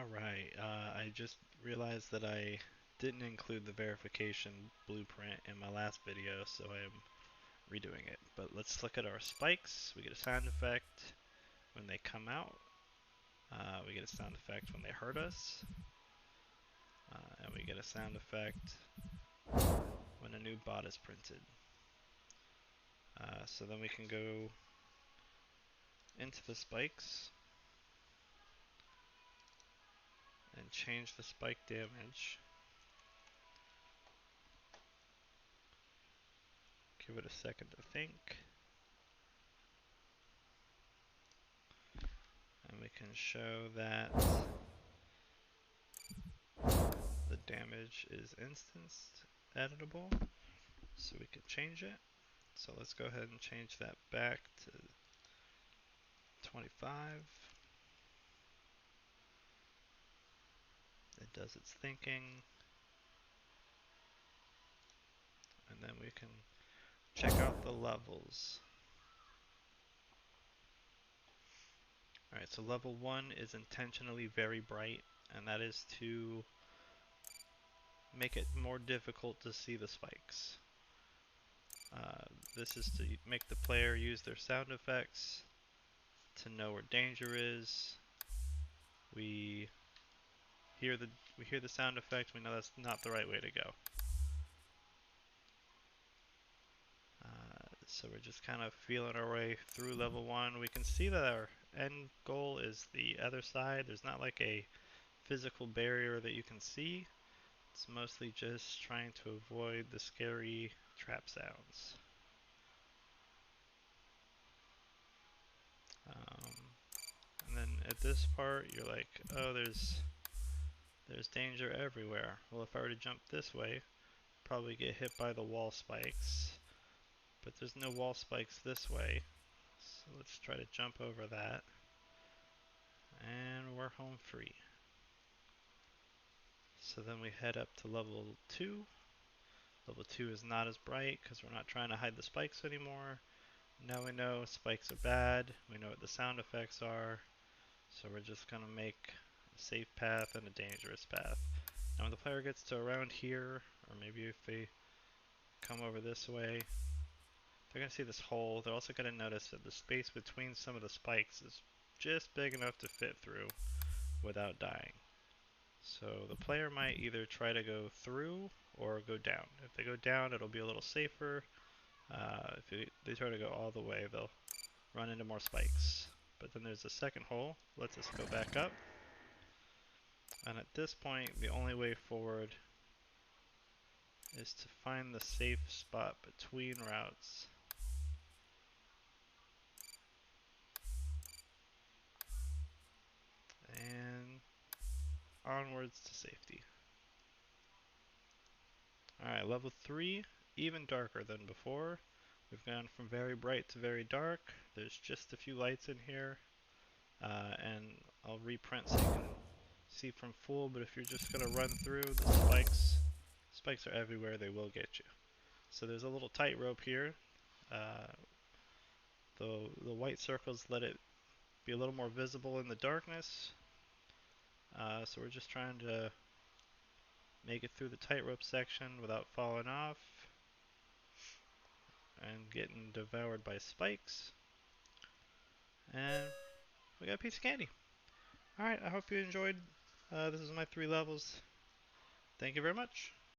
Alright, I just realized that I didn't include the verification blueprint in my last video, so I am redoing it. But let's look at our spikes. We get a sound effect when they come out. We get a sound effect when they hurt us. And we get a sound effect when a new bot is printed. So then we can go into the spikes and change the spike damage. Give it a second to think. And we can show that the damage is instanced editable, so we can change it. So let's go ahead and change that back to 25. It does its thinking, and then we can check out the levels. Alright, so level 1 is intentionally very bright, and that is to make it more difficult to see the spikes. This is to make the player use their sound effects to know where danger is. We hear the sound effect, we know that's not the right way to go. So we're just kind of feeling our way through level 1. We can see that our end goal is the other side. There's not like a physical barrier that you can see. It's mostly just trying to avoid the scary trap sounds. And then at this part, you're like, oh, there's danger everywhere. Well, if I were to jump this way, probably get hit by the wall spikes. But there's no wall spikes this way. So let's try to jump over that. And we're home free. So then we head up to level 2. Level 2 is not as bright because we're not trying to hide the spikes anymore. Now we know spikes are bad. We know what the sound effects are. So we're just going to make a safe path and a dangerous path. Now when the player gets to around here, or maybe if they come over this way, they're going to see this hole. They're also going to notice that the space between some of the spikes is just big enough to fit through without dying. So the player might either try to go through or go down. If they go down, it'll be a little safer. If they try to go all the way, they'll run into more spikes. But then there's a second hole. Let's just go back up. And at this point, the only way forward is to find the safe spot between routes. And onwards to safety. Alright, level 3, even darker than before. We've gone from very bright to very dark. There's just a few lights in here. And I'll reprint so you can see from full, but if you're just going to run through, the spikes are everywhere, they will get you. So there's a little tightrope here. The white circles let it be a little more visible in the darkness. So we're just trying to make it through the tightrope section without falling off and getting devoured by spikes. And we got a piece of candy. Alright, I hope you enjoyed. This is my 3 levels. Thank you very much.